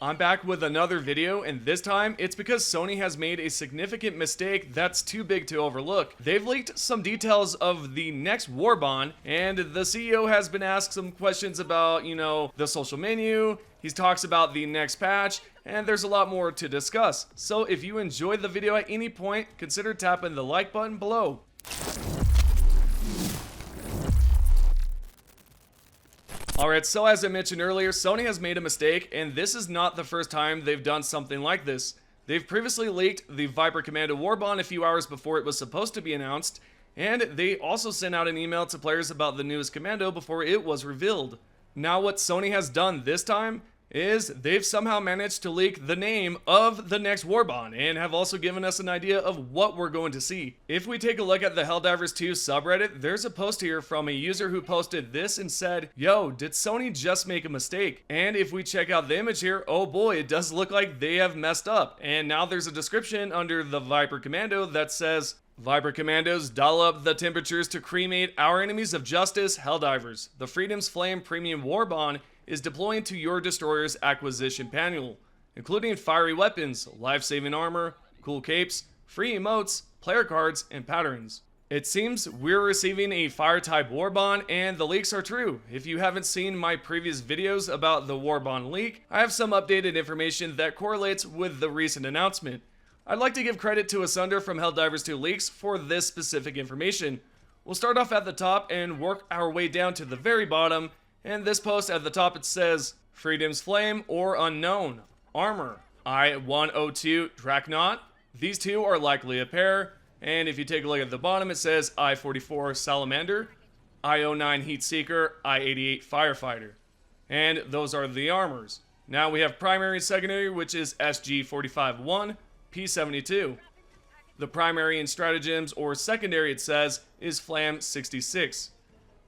I'm back with another video, and this time it's because Sony has made a significant mistake that's too big to overlook. They've leaked some details of the next Warbond, and the CEO has been asked some questions about, the social menu. He talks about the next patch, and there's a lot more to discuss. So if you enjoyed the video at any point, consider tapping the like button below. Alright, so as I mentioned earlier, Sony has made a mistake, and this is not the first time they've done something like this. They've previously leaked the Viper Commando Warbond a few hours before it was supposed to be announced, and they also sent out an email to players about the newest commando before it was revealed. Now what Sony has done this time is they've somehow managed to leak the name of the next Warbond and have also given us an idea of what we're going to see. If we take a look at the Helldivers 2 subreddit, there's a post here from a user who posted this and said, "Yo, did Sony just make a mistake?" And if we check out the image here, oh boy, it does look like they have messed up. And now there's a description under the Viper Commando that says, "Viper Commandos dial up the temperatures to cremate our enemies of justice, Helldivers. The Freedom's Flame Premium Warbond is deploying to your destroyer's acquisition panel, including fiery weapons, life-saving armor, cool capes, free emotes, player cards, and patterns." It seems we're receiving a fire-type Warbond, and the leaks are true. If you haven't seen my previous videos about the Warbond leak, I have some updated information that correlates with the recent announcement. I'd like to give credit to Asunder from Helldivers 2 Leaks for this specific information. We'll start off at the top and work our way down to the very bottom. And this post at the top, it says, "Freedom's Flame or Unknown. Armor. I-102 Dracnaut. These two are likely a pair." And if you take a look at the bottom, it says I-44 Salamander, I-09 Heat Seeker, I-88 Firefighter. And those are the armors. Now we have primary and secondary, which is SG-45-1, P-72. The primary and stratagems, or secondary, it says, is Flam 66.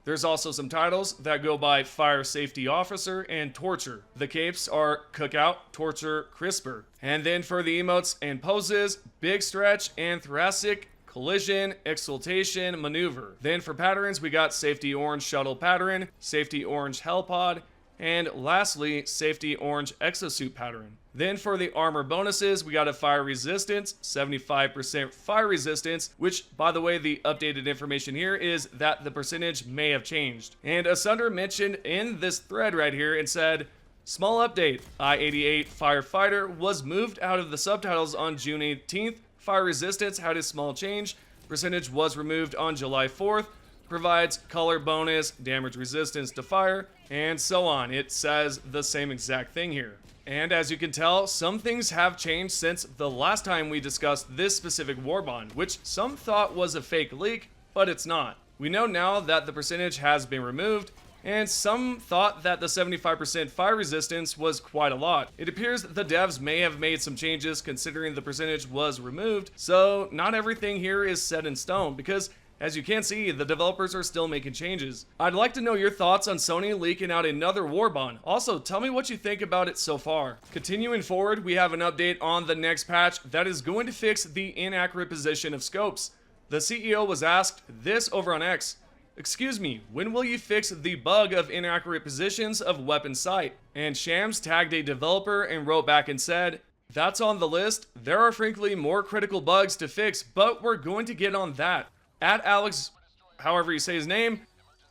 There's also some titles that go by Fire Safety Officer and Torture. The capes are Cookout, Torture, Crisper. And then for the emotes and poses, Big Stretch and Thoracic, Collision, Exultation, Maneuver. Then for patterns, we got Safety Orange Shuttle Pattern, Safety Orange Hellpod, and lastly, Safety Orange Exosuit Pattern. Then for the armor bonuses, we got a fire resistance, 75% fire resistance, which, by the way, the updated information here is that the percentage may have changed. And Asunder mentioned in this thread right here and said, "Small update, I-88 Firefighter was moved out of the subtitles on June 18th. Fire resistance had a small change. Percentage was removed on July 4th. Provides color bonus, damage resistance to fire," and so on. It says the same exact thing here. And as you can tell, some things have changed since the last time we discussed this specific Warbond, which some thought was a fake leak, but it's not. We know now that the percentage has been removed, and some thought that the 75% fire resistance was quite a lot. It appears the devs may have made some changes considering the percentage was removed, so not everything here is set in stone, because as you can see, the developers are still making changes. I'd like to know your thoughts on Sony leaking out another Warbond. Also, tell me what you think about it so far. Continuing forward, we have an update on the next patch that is going to fix the inaccurate position of scopes. The CEO was asked this over on X. "Excuse me, when will you fix the bug of inaccurate positions of weapon sight?" And Shams tagged a developer and wrote back and said, "That's on the list. There are frankly more critical bugs to fix, but we're going to get on that." At Alex, however you say his name,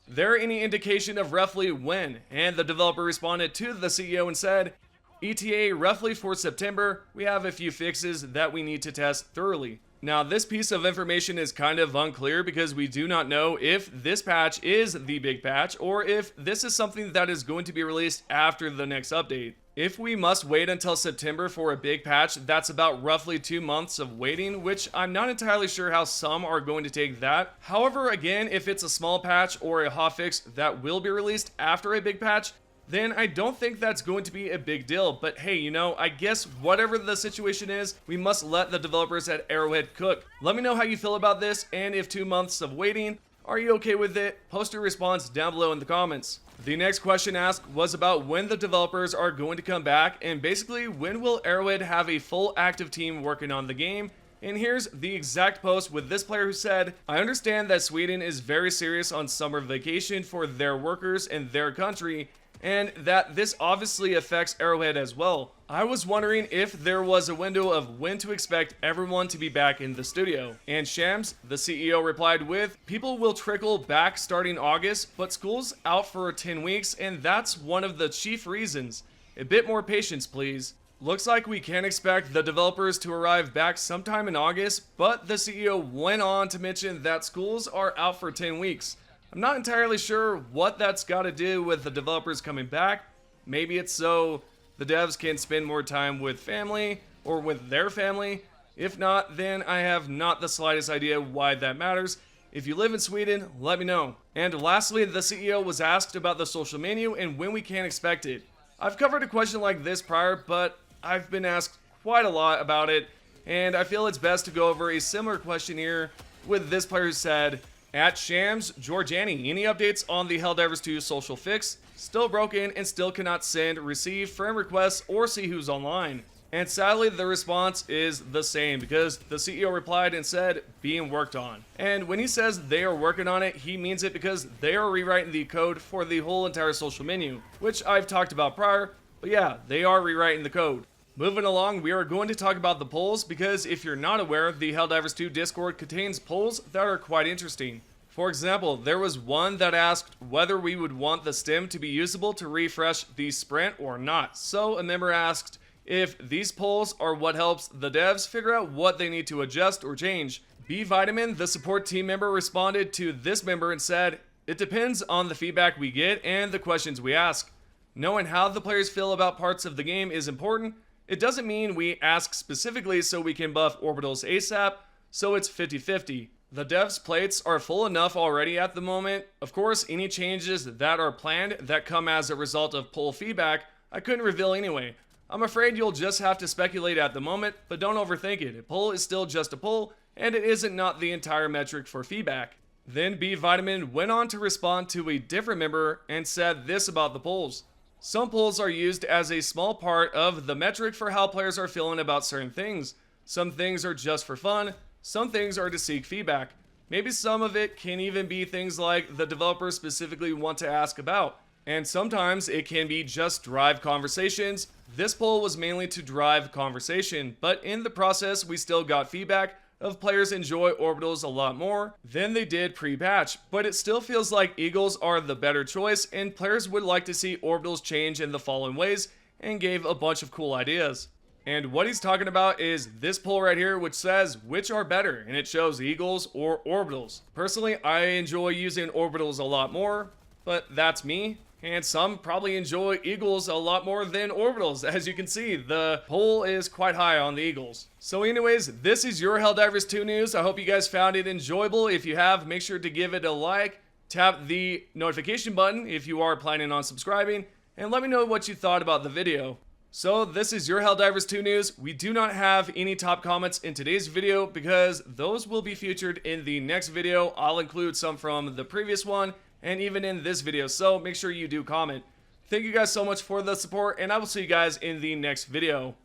"There any indication of roughly when?" And the developer responded to the CEO and said, "ETA roughly for September. We have a few fixes that we need to test thoroughly." Now this piece of information is kind of unclear because we do not know if this patch is the big patch or if this is something that is going to be released after the next update. If we must wait until September for a big patch, that's about roughly 2 months of waiting, which I'm not entirely sure how some are going to take that. However, again, if it's a small patch or a hotfix that will be released after a big patch, then I don't think that's going to be a big deal. But hey, I guess whatever the situation is, we must let the developers at Arrowhead cook. Let me know how you feel about this, and if 2 months of waiting, are you okay with it? Post your response down below in the comments. The next question asked was about when the developers are going to come back, and basically when will Arrowhead have a full active team working on the game. And here's the exact post with this player who said, "I understand that Sweden is very serious on summer vacation for their workers in their country, and that this obviously affects Arrowhead as well. I was wondering if there was a window of when to expect everyone to be back in the studio. And Shams, the CEO, replied with, "People will trickle back starting August, but school's out for 10 weeks, and that's one of the chief reasons. A bit more patience, please." Looks like we can expect the developers to arrive back sometime in August, but the CEO went on to mention that schools are out for 10 weeks. I'm not entirely sure what that's got to do with the developers coming back. Maybe it's so the devs can spend more time with family or with their family. If not, then I have not the slightest idea why that matters. If you live in Sweden, let me know. And lastly, the CEO was asked about the social menu and when we can expect it. I've covered a question like this prior, but I've been asked quite a lot about it, and I feel it's best to go over a similar question here with this player who said, "At Shams Georgiani, any updates on the Helldivers 2 social fix? Still broken and still cannot send, receive friend requests, or see who's online." And sadly, the response is the same because the CEO replied and said, "Being worked on." And when he says they are working on it, he means it because they are rewriting the code for the whole entire social menu, which I've talked about prior, but yeah, they are rewriting the code. Moving along, we are going to talk about the polls because if you're not aware, the Helldivers 2 Discord contains polls that are quite interesting. For example, there was one that asked whether we would want the stem to be usable to refresh the sprint or not. So a member asked if these polls are what helps the devs figure out what they need to adjust or change. B Vitamin, the support team member, responded to this member and said, "It depends on the feedback we get and the questions we ask. Knowing how the players feel about parts of the game is important. It doesn't mean we ask specifically so we can buff orbitals ASAP, so it's 50-50. The devs' plates are full enough already at the moment. Of course, any changes that are planned that come as a result of poll feedback, I couldn't reveal anyway. I'm afraid you'll just have to speculate at the moment, but don't overthink it. A poll is still just a poll, and it isn't not the entire metric for feedback." Then B Vitamin went on to respond to a different member and said this about the polls. "Some polls are used as a small part of the metric for how players are feeling about certain things. Some things are just for fun, some things are to seek feedback. Maybe some of it can even be things like the developers specifically want to ask about. And sometimes it can be just drive conversations. This poll was mainly to drive conversation, but in the process we still got feedback of players enjoy orbitals a lot more than they did pre-patch, but it still feels like eagles are the better choice and players would like to see orbitals change in the following ways, and gave a bunch of cool ideas." And what he's talking about is this poll right here, which says which are better, and it shows eagles or orbitals. Personally, I enjoy using orbitals a lot more, but that's me. And some probably enjoy eagles a lot more than orbitals. As you can see, the poll is quite high on the eagles. So anyways, this is your Helldivers 2 news. I hope you guys found it enjoyable. If you have, make sure to give it a like. Tap the notification button if you are planning on subscribing. And let me know what you thought about the video. So this is your Helldivers 2 news. We do not have any top comments in today's video because those will be featured in the next video. I'll include some from the previous one and even in this video, so make sure you do comment. Thank you guys so much for the support, and I will see you guys in the next video.